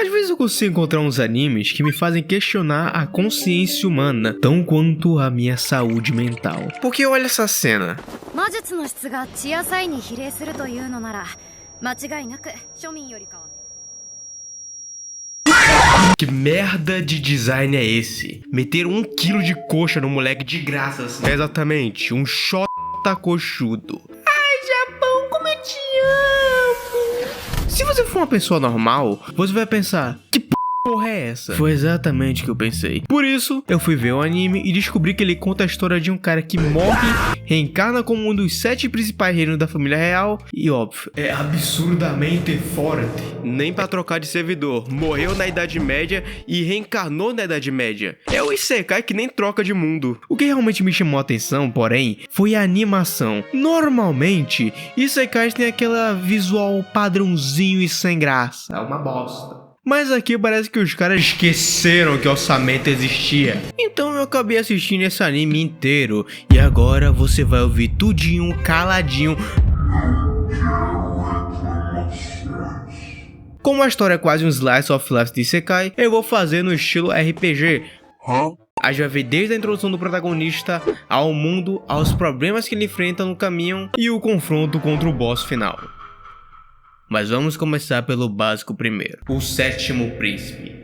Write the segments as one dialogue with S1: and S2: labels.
S1: Às vezes eu consigo encontrar uns animes que me fazem questionar a consciência humana, tão quanto a minha saúde mental. Porque olha essa cena. Que merda de design é esse? Meter 1 quilo de coxa no moleque de graça assim. É exatamente, um xota coxudo. Ai, Japão, como eu te amo! Se você for uma pessoa normal, você vai pensar, que porra é essa? Foi exatamente o que eu pensei. Por isso, eu fui ver o anime e descobri que ele conta a história de um cara que morre, reencarna como um dos 7 principais reinos da família real e, óbvio, é absurdamente forte. Nem pra trocar de servidor. Morreu na Idade Média e reencarnou na Idade Média. É o Isekai que nem troca de mundo. O que realmente me chamou a atenção, porém, foi a animação. Normalmente, Isekais tem aquela visual padrãozinho e sem graça. É uma bosta. Mas aqui parece que os caras esqueceram que orçamento existia. Então eu acabei assistindo esse anime inteiro. E agora você vai ouvir tudinho, caladinho. Como a história é quase um slice of life de Isekai, eu vou fazer no estilo RPG. A gente vai ver desde a introdução do protagonista ao mundo, aos problemas que ele enfrenta no caminho e o confronto contra o boss final. Mas vamos começar pelo básico primeiro, o 7º príncipe.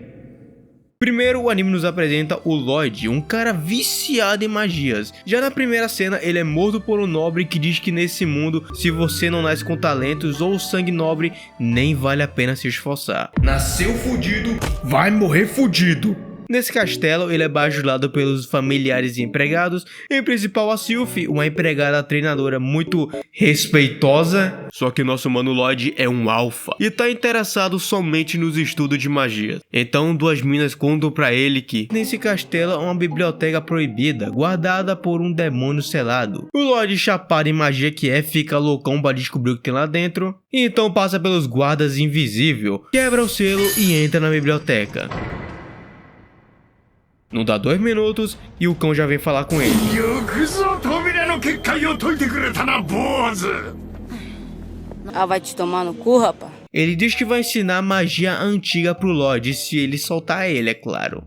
S1: Primeiro, o anime nos apresenta o Lloyd, um cara viciado em magias. Já na primeira cena, ele é morto por um nobre que diz que nesse mundo, se você não nasce com talentos ou sangue nobre, nem vale a pena se esforçar. Nasceu fudido, vai morrer fudido. Nesse castelo, ele é bajulado pelos familiares e empregados, em principal a Sylphie, uma empregada treinadora muito respeitosa. Só que nosso mano Lloyd é um alfa e tá interessado somente nos estudos de magia. Então, 2 minas contam pra ele que nesse castelo há uma biblioteca proibida, guardada por um demônio selado. O Lloyd, chapado em magia que é, fica loucão pra descobrir o que tem lá dentro, e então passa pelos guardas invisível, quebra o selo e entra na biblioteca. Não dá 2 minutos e o cão já vem falar com ele.
S2: Ah, vai te tomar no cu, rapaz.
S1: Ele diz que vai ensinar magia antiga pro Lloyd, se ele soltar ele, é claro.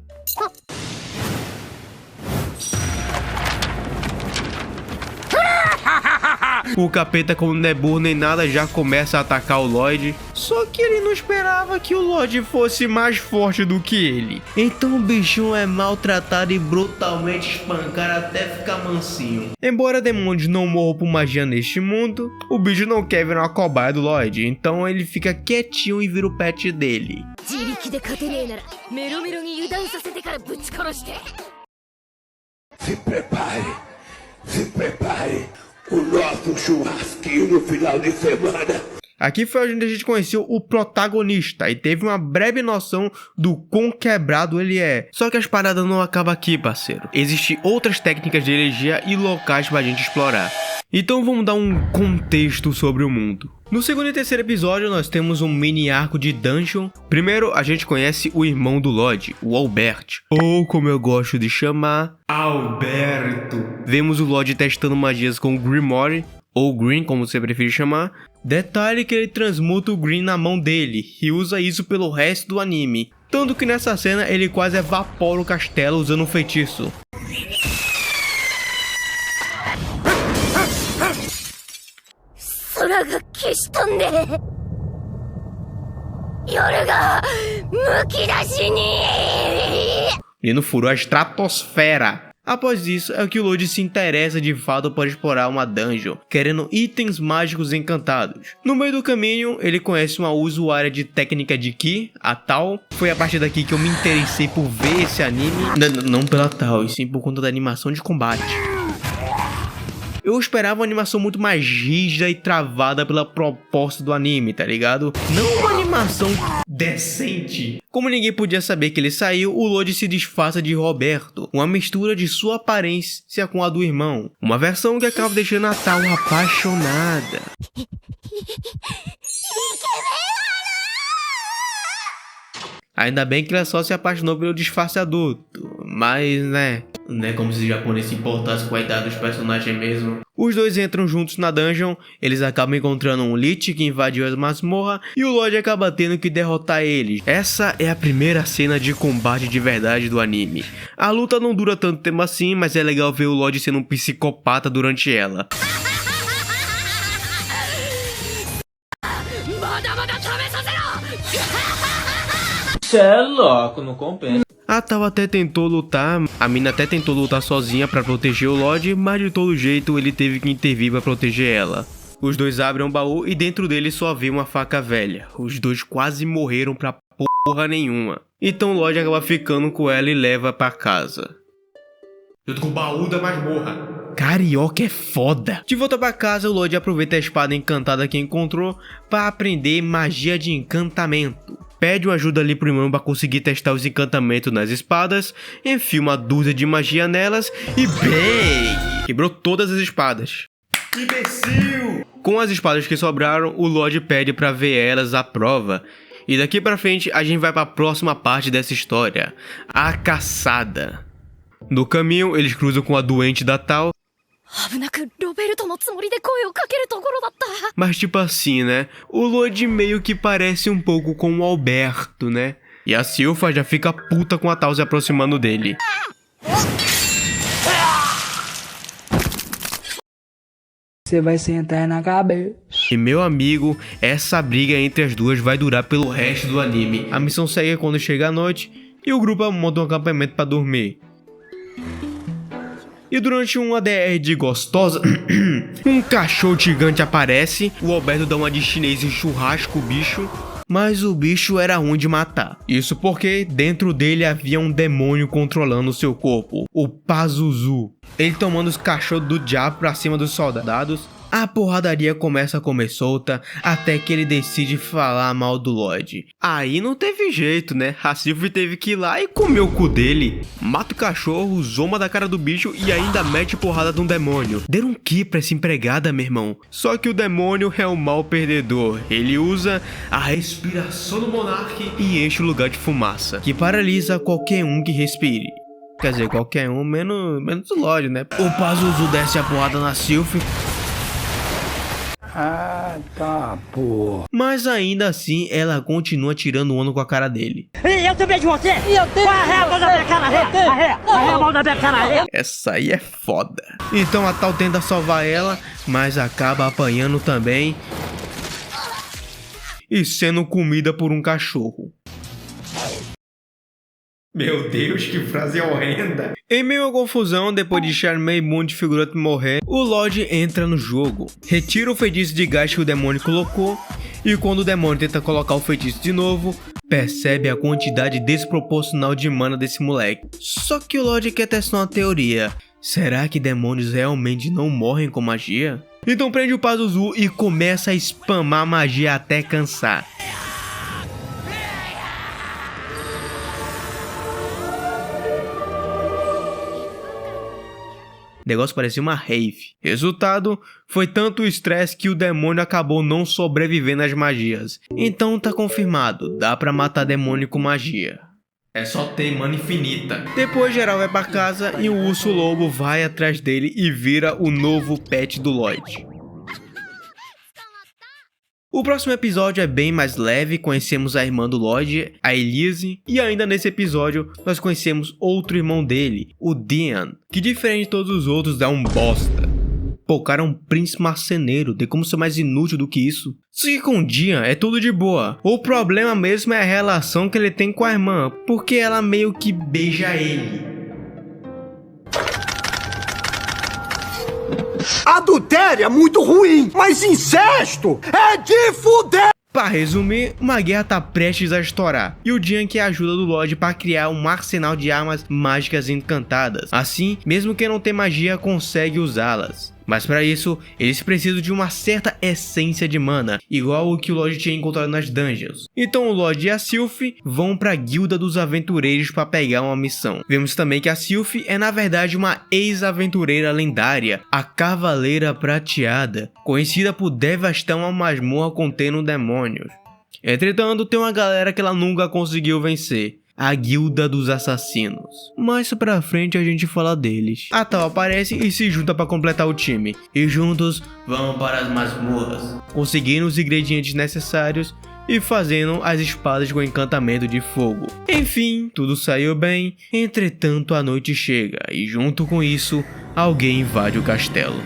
S1: O capeta, como não é burro nem nada, já começa a atacar o Lloyd. Só que ele não esperava que o Lloyd fosse mais forte do que ele. Então o bichinho é maltratado e brutalmente espancado até ficar mansinho. Embora demônios não morram por magia neste mundo, o bicho não quer virar uma cobaia do Lloyd. Então ele fica quietinho e vira o pet dele.
S3: Se prepare. O nosso churrasquinho no final de semana.
S1: Aqui foi onde a gente conheceu o protagonista e teve uma breve noção do quão quebrado ele é. Só que as paradas não acabam aqui, parceiro. Existem outras técnicas de energia e locais pra gente explorar. Então vamos dar um contexto sobre o mundo. No segundo e terceiro episódio nós temos um mini arco de dungeon. Primeiro a gente conhece o irmão do Lloyd, o Albert, ou como eu gosto de chamar, Alberto. Vemos o Lloyd testando magias com o Grimoire, ou Green, como você preferir chamar. Detalhe que ele transmuta o Green na mão dele e usa isso pelo resto do anime. Tanto que nessa cena ele quase evapora o castelo usando um feitiço. Ele não furou a estratosfera. Após isso, é que o Lloyd se interessa de fato por explorar uma dungeon, querendo itens mágicos encantados. No meio do caminho, ele conhece uma usuária de técnica de Ki, a Tal. Foi a partir daqui que eu me interessei por ver esse anime. Não pela Tal, e sim por conta da animação de combate. Eu esperava uma animação muito mais rígida e travada pela proposta do anime, tá ligado? Não uma animação decente. Como ninguém podia saber que ele saiu, o Lloyd se disfarça de Roberto, uma mistura de sua aparência com a do irmão. Uma versão que acaba deixando a Tal apaixonada. Ainda bem que ela só se apaixonou pelo disfarce adulto, mas né... Não é como se os japoneses se importassem com a idade dos personagens mesmo. Os dois entram juntos na dungeon, eles acabam encontrando um Lich que invadiu as masmorras e o Lorde acaba tendo que derrotar eles. Essa é a primeira cena de combate de verdade do anime. A luta não dura tanto tempo assim, mas é legal ver o Lorde sendo um psicopata durante ela.
S4: Cê é louco, não compensa.
S1: A Tal até tentou lutar, a mina até tentou lutar sozinha pra proteger o Lorde, mas de todo jeito ele teve que intervir pra proteger ela. Os dois abrem um baú e dentro dele só havia uma faca velha. Os dois quase morreram pra porra nenhuma. Então o Lorde acaba ficando com ela e leva pra casa. Junto com o baú da masmorra. Carioca é foda. De volta pra casa, o Lorde aproveita a espada encantada que encontrou pra aprender magia de encantamento. Pede uma ajuda ali pro irmão pra conseguir testar os encantamentos nas espadas, enfia uma dúzia de magia nelas e bem! Quebrou todas as espadas. Imbecil! Com as espadas que sobraram, o Lorde pede pra ver elas à prova. E daqui pra frente a gente vai pra próxima parte dessa história, a caçada. No caminho, eles cruzam com a doente da Tal. Mas tipo assim, né? O Lorde meio que parece um pouco com o Alberto, né? E a Silfa já fica puta com a Tal se aproximando dele.
S5: Você vai sentar na cabeça.
S1: E meu amigo, essa briga entre as duas vai durar pelo resto do anime. A missão segue quando chega a noite e o grupo monta um acampamento pra dormir. E durante um ADR de gostosa, um cachorro gigante aparece, o Alberto dá uma de chinês e churrasca o bicho, mas o bicho era ruim de matar. Isso porque dentro dele havia um demônio controlando o seu corpo, o Pazuzu. Ele tomando os cachorros do diabo pra cima dos soldados, a porradaria começa a comer solta, até que ele decide falar mal do Lorde. Aí não teve jeito, né? A Sylvie teve que ir lá e comer o cu dele. Mata o cachorro, zoma da cara do bicho e ainda mete porrada de um demônio. Deram um ki pra essa empregada, meu irmão. Só que o demônio é o mal perdedor. Ele usa a respiração do monarca e enche o lugar de fumaça, que paralisa qualquer um que respire. Quer dizer, qualquer um, menos o Lorde, né? O Pazuzu desce a porrada na Sylvie.
S5: Ah, tá, pô.
S1: Mas ainda assim, ela continua tirando onda com a cara dele.
S6: Eu também de você! Arreia a mão da minha cara! Arreia a mão da minha cara!
S1: Essa aí é foda. Então a Tal tenta salvar ela, mas acaba apanhando também e sendo comida por um cachorro. Meu Deus, que frase horrenda. Em meio à confusão, depois de Charmei Moon de figurante morrer, o Lorde entra no jogo, retira o feitiço de gás que o demônio colocou, e quando o demônio tenta colocar o feitiço de novo, percebe a quantidade desproporcional de mana desse moleque. Só que o Lorde quer testar uma teoria. Será que demônios realmente não morrem com magia? Então prende o Pazuzu e começa a spamar magia até cansar. O negócio parecia uma rave. Resultado, foi tanto o estresse que o demônio acabou não sobrevivendo às magias. Então tá confirmado, dá pra matar demônio com magia. É só ter mana infinita. Depois geral vai pra casa e o urso lobo vai atrás dele e vira o novo pet do Lloyd. O próximo episódio é bem mais leve, conhecemos a irmã do Lloyd, a Elise, e ainda nesse episódio nós conhecemos outro irmão dele, o Dean, que diferente de todos os outros é um bosta. Pô, o cara é um príncipe marceneiro, tem como ser mais inútil do que isso? Só que com o Dean é tudo de boa, o problema mesmo é a relação que ele tem com a irmã, porque ela meio que beija ele.
S3: Adultério é muito ruim, mas incesto é de fuder!
S1: Pra resumir, uma guerra tá prestes a estourar, e o Dean quer a ajuda do Lorde para criar um arsenal de armas mágicas encantadas. Assim, mesmo quem não tem magia consegue usá-las. Mas para isso, eles precisam de uma certa essência de mana, igual o que o Lorde tinha encontrado nas dungeons. Então o Lorde e a Sylph vão para a Guilda dos Aventureiros para pegar uma missão. Vemos também que a Sylph é na verdade uma ex-aventureira lendária, a Cavaleira Prateada, conhecida por devastar uma masmorra contendo demônios. Entretanto, tem uma galera que ela nunca conseguiu vencer. a Guilda dos Assassinos. Mais pra frente a gente fala deles. A Tal aparece e se junta para completar o time, e juntos vão para as masmorras, conseguindo os ingredientes necessários e fazendo as espadas com encantamento de fogo. Enfim, tudo saiu bem, entretanto a noite chega e junto com isso, alguém invade o castelo.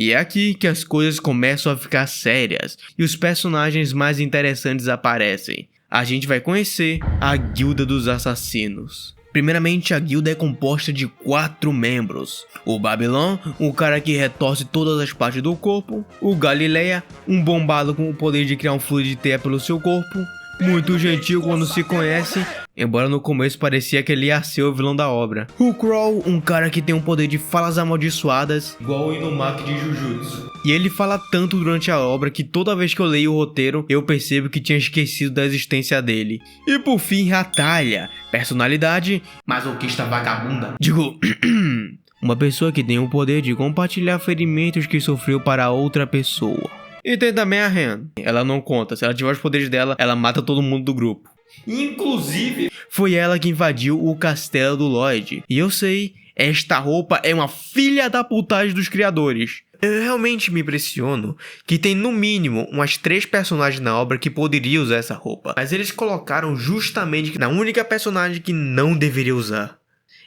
S1: E é aqui que as coisas começam a ficar sérias e os personagens mais interessantes aparecem. A gente vai conhecer a Guilda dos Assassinos. Primeiramente, a guilda é composta de 4 membros. O Babylon, um cara que retorce todas as partes do corpo. O Galileia, um bombado com o poder de criar um fluido de teia pelo seu corpo. Muito gentil quando se conhece, embora no começo parecia que ele ia ser o vilão da obra. O Crawl, um cara que tem um poder de falas amaldiçoadas, igual o Inumaki de Jujutsu. E ele fala tanto durante a obra que toda vez que eu leio o roteiro, eu percebo que tinha esquecido da existência dele. E por fim, Ratalha, personalidade masoquista vagabunda. Uma pessoa que tem o poder de compartilhar ferimentos que sofreu para outra pessoa. E tem também a Ren. Ela não conta, se ela tiver os poderes dela, ela mata todo mundo do grupo. Inclusive, foi ela que invadiu o castelo do Lloyd. E eu sei, esta roupa é uma filha da putagem dos criadores. Eu realmente me impressiono que tem no mínimo umas 3 personagens na obra que poderiam usar essa roupa. Mas eles colocaram justamente na única personagem que não deveria usar.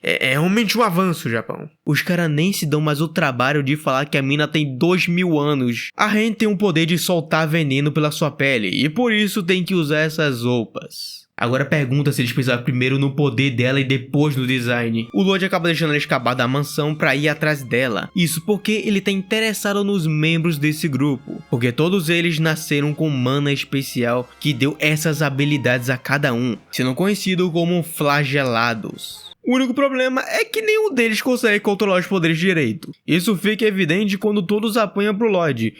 S1: É realmente um avanço, Japão. Os caras nem se dão mais o trabalho de falar que a mina tem 2000 anos. A Ren tem o poder de soltar veneno pela sua pele e por isso tem que usar essas roupas. Agora pergunta se eles pensaram primeiro no poder dela e depois no design. O Lloyd acaba deixando ela escapar da mansão pra ir atrás dela. Isso porque ele tá interessado nos membros desse grupo. Porque todos eles nasceram com mana especial que deu essas habilidades a cada um, sendo conhecido como flagelados. O único problema é que nenhum deles consegue controlar os poderes direito. Isso fica evidente quando todos apanham pro Lloyd.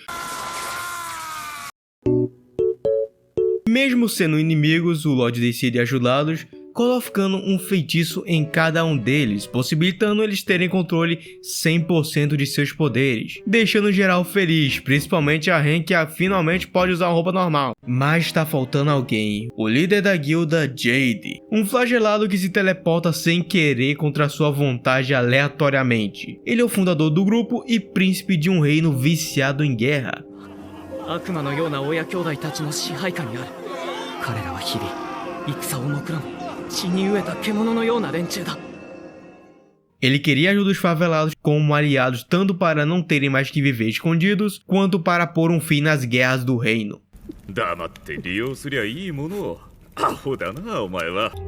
S1: Mesmo sendo inimigos, o Lloyd decide ajudá-los, colocando um feitiço em cada um deles, possibilitando eles terem controle 100% de seus poderes, deixando geral feliz, principalmente a Ren, que finalmente pode usar roupa normal. Mas tá faltando alguém, o líder da guilda, Jade, um flagelado que se teleporta sem querer contra sua vontade aleatoriamente. Ele é o fundador do grupo e príncipe de um reino viciado em guerra. Ele queria ajudar os favelados como aliados tanto para não terem mais que viver escondidos, quanto para pôr um fim nas guerras do reino.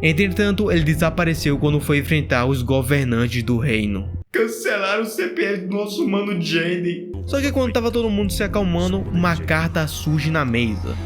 S1: Entretanto, ele desapareceu quando foi enfrentar os governantes do reino. Cancelaram o CPF do nosso mano Jade. Só que quando tava todo mundo se acalmando, uma carta surge na mesa.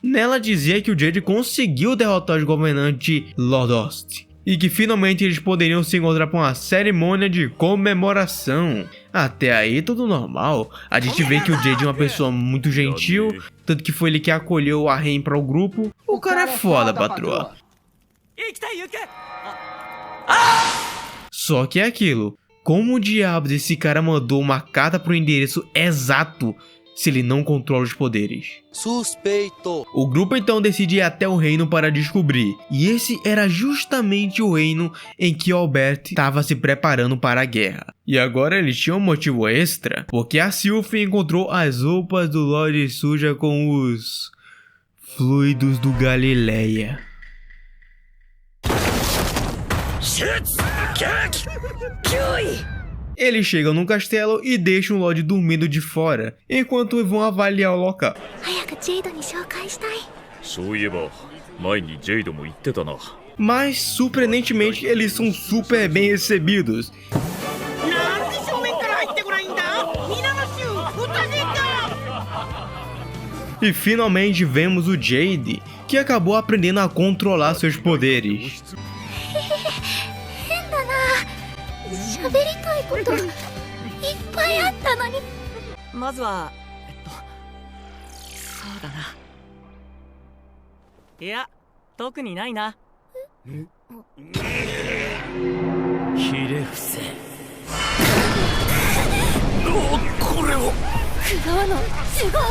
S1: Nela dizia que o Jade conseguiu derrotar os governantes Lodost e que finalmente eles poderiam se encontrar para uma cerimônia de comemoração. Até aí tudo normal. A gente vê que o Jade é uma pessoa muito gentil, tanto que foi ele que acolheu a Ren para o grupo. O cara é foda, patroa. Só que é aquilo. Como diabos esse cara mandou uma carta pro endereço exato se ele não controla os poderes? Suspeito. O grupo então decide ir até o reino para descobrir. E esse era justamente o reino em que Albert estava se preparando para a guerra. E agora eles tinham um motivo extra, porque a Sylphie encontrou as roupas do Lloyd suja com os fluidos do Galileia. Eles chegam no castelo e deixam o Lloyd dormindo de fora, enquanto vão avaliar o local. Mas, surpreendentemente, eles são super bem recebidos. E finalmente vemos o Jade, que acabou aprendendo a controlar seus poderes.
S7: 喋りたいこといっぱいあったのに。
S6: まずはそうだな。いや、特にないな。ひれ伏せ。これを。
S7: 黒のすごい。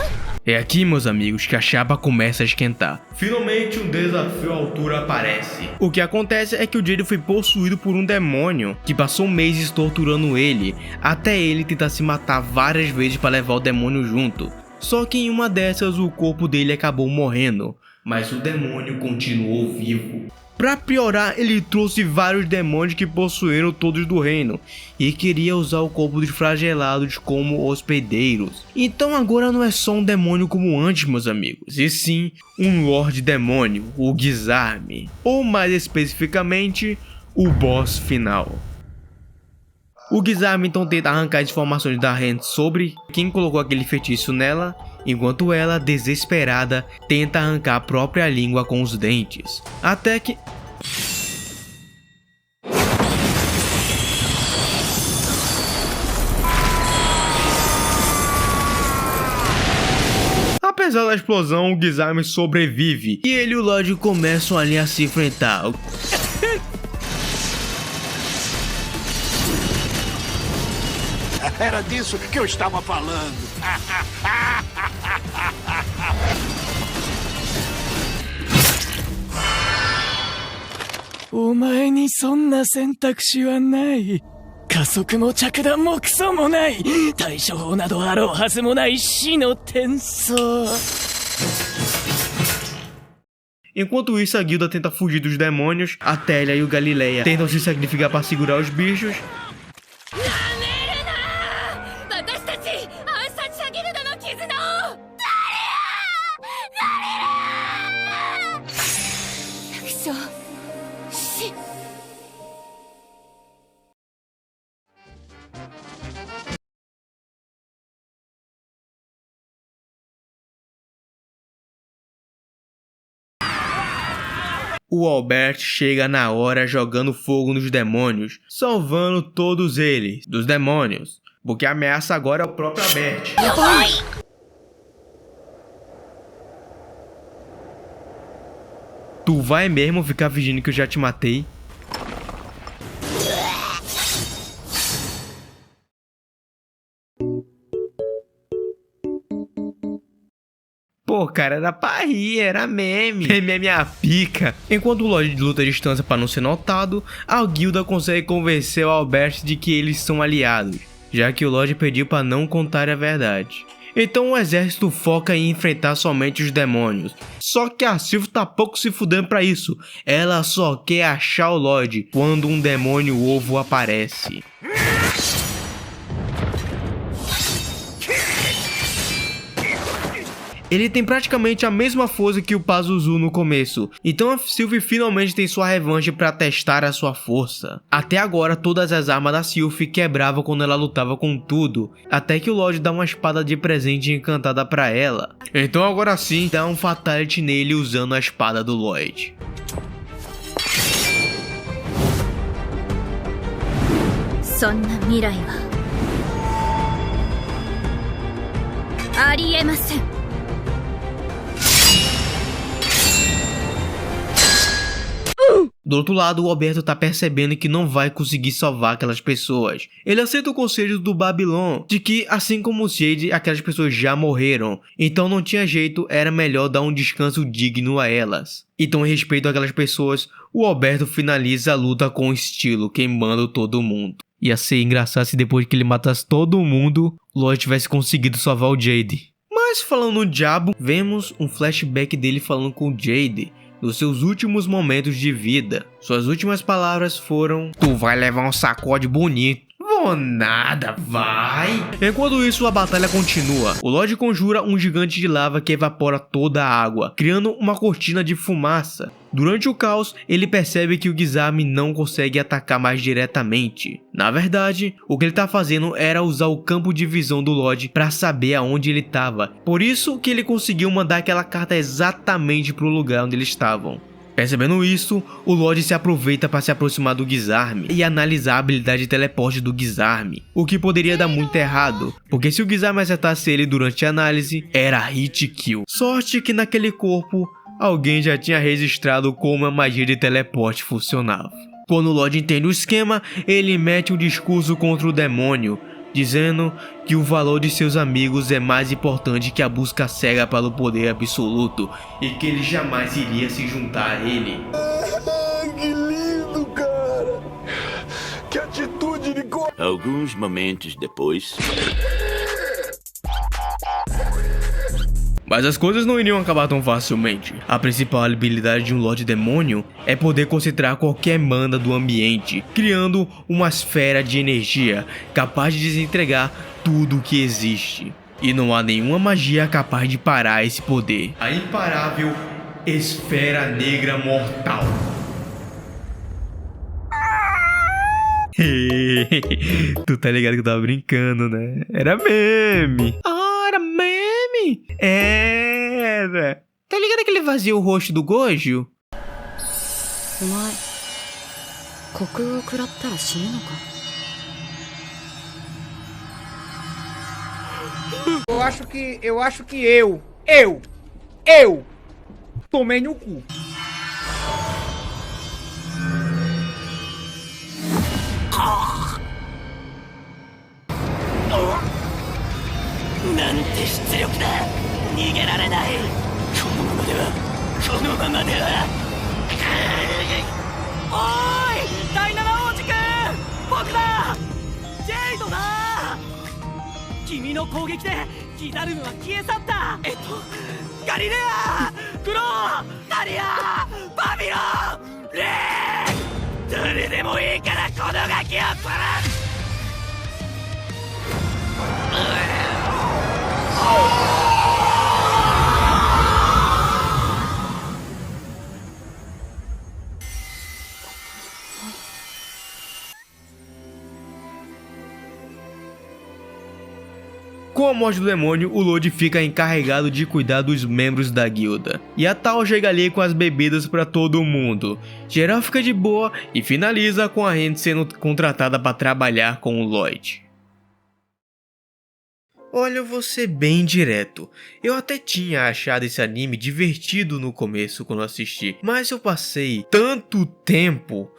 S1: É aqui, meus amigos, que a chapa começa a esquentar. Finalmente um desafio à altura aparece. O que acontece é que o Jade foi possuído por um demônio que passou meses torturando ele, até ele tentar se matar várias vezes para levar o demônio junto. Só que em uma dessas o corpo dele acabou morrendo, mas o demônio continuou vivo. Pra piorar, ele trouxe vários demônios que possuíram todos do reino e queria usar o corpo dos flagelados como hospedeiros. Então agora não é só um demônio como antes, meus amigos, e sim um Lorde Demônio, o Gizarme, ou mais especificamente, o boss final. O Gizarme então tenta arrancar as informações da Ren sobre quem colocou aquele feitiço nela, enquanto ela, desesperada, tenta arrancar a própria língua com os dentes. Até que... Apesar da explosão, o Gizarme sobrevive e ele e o Lorde começam ali a se enfrentar.
S3: Era disso que eu estava falando.
S6: お前にそんな選択肢はない。加速も着弾もクソもない。対処法などあろうはずもない死の転送。
S1: Enquanto isso, a guilda tenta fugir dos demônios, a Télia e o Galileia tentam se sacrificar para segurar os bichos.
S7: 私たち暗殺者ギルドの絆を。百姓死。 O Albert chega na hora jogando fogo nos demônios, salvando todos eles dos demônios, porque a ameaça agora é o próprio Albert. Tu vai mesmo ficar fingindo que eu já te matei? Pô, cara, era pra rir, era meme. Meme é minha pica. Enquanto o Lorde luta à distância para não ser notado, a guilda consegue convencer o Albert de que eles são aliados, já que o Lorde pediu para não contar a verdade. Então o exército foca em enfrentar somente os demônios. Só que a Sylph tá pouco se fudendo pra isso. Ela só quer achar o Lorde quando um demônio ovo aparece. Ele tem praticamente a mesma força que o Pazuzu no começo, então a Sylph finalmente tem sua revanche para testar a sua força. Até agora todas as armas da Sylph quebravam quando ela lutava com tudo, até que o Lorde dá uma espada de presente encantada para ela. Então agora sim dá um fatality nele usando a espada do Lloyd. Do outro lado, o Alberto tá percebendo que não vai conseguir salvar aquelas pessoas. Ele aceita o conselho do Babylon de que, assim como o Jade, aquelas pessoas já morreram. Então não tinha jeito, era melhor dar um descanso digno a elas. Então, em respeito àquelas pessoas, o Alberto finaliza a luta com estilo, queimando todo mundo. Ia ser engraçado se depois que ele matasse todo mundo, o Lloyd tivesse conseguido salvar o Jade. Mas falando no diabo, vemos um flashback dele falando com o Jade nos seus últimos momentos de vida. Suas últimas palavras foram: "Tu vai levar um sacode bonito."
S1: Ou nada, vai. Enquanto isso, a batalha continua. O Lorde conjura um gigante de lava que evapora toda a água, criando uma cortina de fumaça. Durante o caos, ele percebe que o Gizami não consegue atacar mais diretamente. Na verdade, o que ele tá fazendo era usar o campo de visão do Lorde para saber aonde ele estava. Por isso que ele conseguiu mandar aquela carta exatamente pro lugar onde eles estavam. Percebendo isso, o Lorde se aproveita para se aproximar do Gizami e analisar a habilidade de teleporte do Gizami, o que poderia dar muito errado, porque se o Gizami acertasse ele durante a análise, era hit kill. Sorte que naquele corpo, alguém já tinha registrado como a magia de teleporte funcionava. Quando o Lorde entende o esquema, ele mete um discurso contra o demônio, dizendo que o valor de seus amigos é mais importante que a busca cega pelo poder absoluto e que ele jamais iria se juntar a ele.
S3: Que lindo, cara! Que atitude de
S8: Alguns momentos depois...
S1: Mas as coisas não iriam acabar tão facilmente. A principal habilidade de um Lorde Demônio é poder concentrar qualquer mana do ambiente, criando uma esfera de energia capaz de desentregar tudo o que existe. E não há nenhuma magia capaz de parar esse poder. A imparável Esfera Negra Mortal. Tu tá ligado que eu tava brincando, né? Era meme. Era meme? Era. Tá ligado que ele vazia o rosto do Gojo?
S3: Eu acho que eu tomei no cu. Com a morte do demônio, o Lorde fica encarregado de cuidar dos membros da guilda. E a Tal chega ali com as bebidas pra todo mundo. Geral fica de boa e finaliza com a Hand sendo contratada para trabalhar com o Lloyd. Olha, eu vou ser bem direto. Eu até tinha achado esse anime divertido no começo quando assisti, mas eu passei tanto tempo,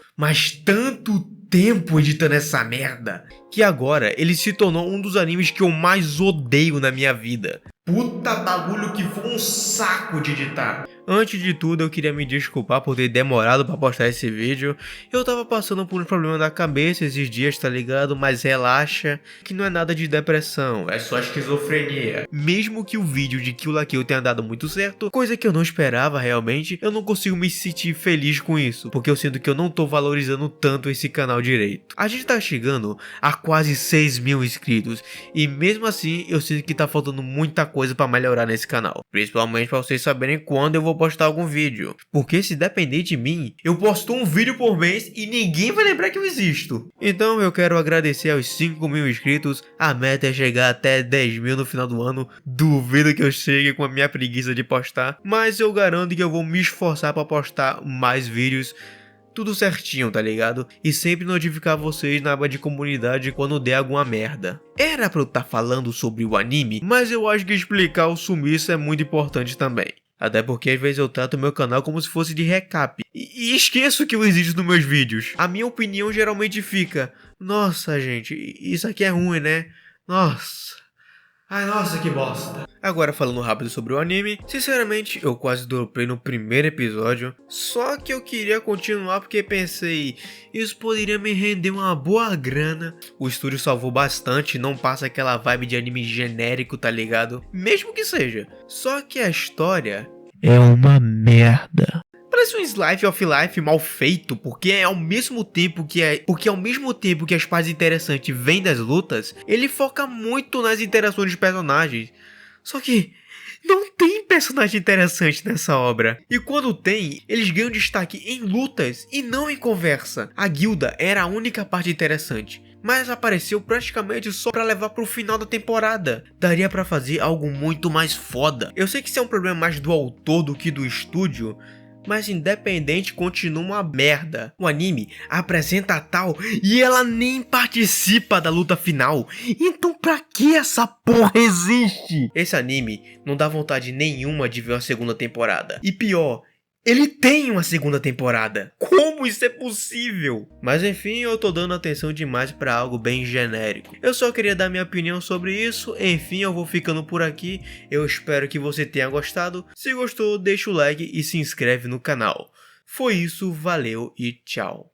S3: editando essa merda, que agora ele se tornou um dos animes que eu mais odeio na minha vida. Puta bagulho que foi um saco de editar. Antes de tudo, eu queria me desculpar por ter demorado pra postar esse vídeo. Eu tava passando por um problema na cabeça esses dias, tá ligado? Mas relaxa, que não é nada de depressão, é só esquizofrenia. Mesmo que o vídeo de Kill la Kill tenha dado muito certo, coisa que eu não esperava realmente, eu não consigo me sentir feliz com isso, porque eu sinto que eu não tô valorizando tanto esse canal direito. A gente tá chegando a quase 6.000 inscritos, e mesmo assim eu sinto que tá faltando muita coisa pra melhorar nesse canal, principalmente pra vocês saberem quando eu vou postar algum vídeo, porque se depender de mim, eu posto um vídeo por mês e ninguém vai lembrar que eu existo. Então eu quero agradecer aos 5.000 inscritos, a meta é chegar até 10.000 no final do ano, duvido que eu chegue com a minha preguiça de postar, mas eu garanto que eu vou me esforçar pra postar mais vídeos, tudo certinho, tá ligado? E sempre notificar vocês na aba de comunidade quando der alguma merda. Era pra eu estar falando sobre o anime, mas eu acho que explicar o sumiço é muito importante também. Até porque às vezes eu trato meu canal como se fosse de recap. E esqueço que eu existo nos meus vídeos. A minha opinião geralmente fica: nossa gente, isso aqui é ruim, né? Nossa. Ai, nossa, que bosta. Agora falando rápido sobre o anime, sinceramente eu quase dropei no primeiro episódio, só que eu queria continuar porque pensei, isso poderia me render uma boa grana. O estúdio salvou bastante, não passa aquela vibe de anime genérico, tá ligado? Mesmo que seja. Só que a história é uma merda. Parece um Slice of Life mal feito, porque ao mesmo tempo que as partes interessantes vêm das lutas, ele foca muito nas interações dos personagens. Só que não tem personagem interessante nessa obra. E quando tem, eles ganham destaque em lutas e não em conversa. A guilda era a única parte interessante, mas apareceu praticamente só pra levar pro final da temporada. Daria pra fazer algo muito mais foda. Eu sei que isso é um problema mais do autor do que do estúdio, mas independente, continua uma merda. O anime apresenta a Tal e ela nem participa da luta final. Então pra que essa porra existe? Esse anime não dá vontade nenhuma de ver a segunda temporada. E pior, ele tem uma segunda temporada. Como isso é possível? Mas enfim, eu tô dando atenção demais pra algo bem genérico. Eu só queria dar minha opinião sobre isso. Enfim, eu vou ficando por aqui. Eu espero que você tenha gostado. Se gostou, deixa o like e se inscreve no canal. Foi isso, valeu e tchau.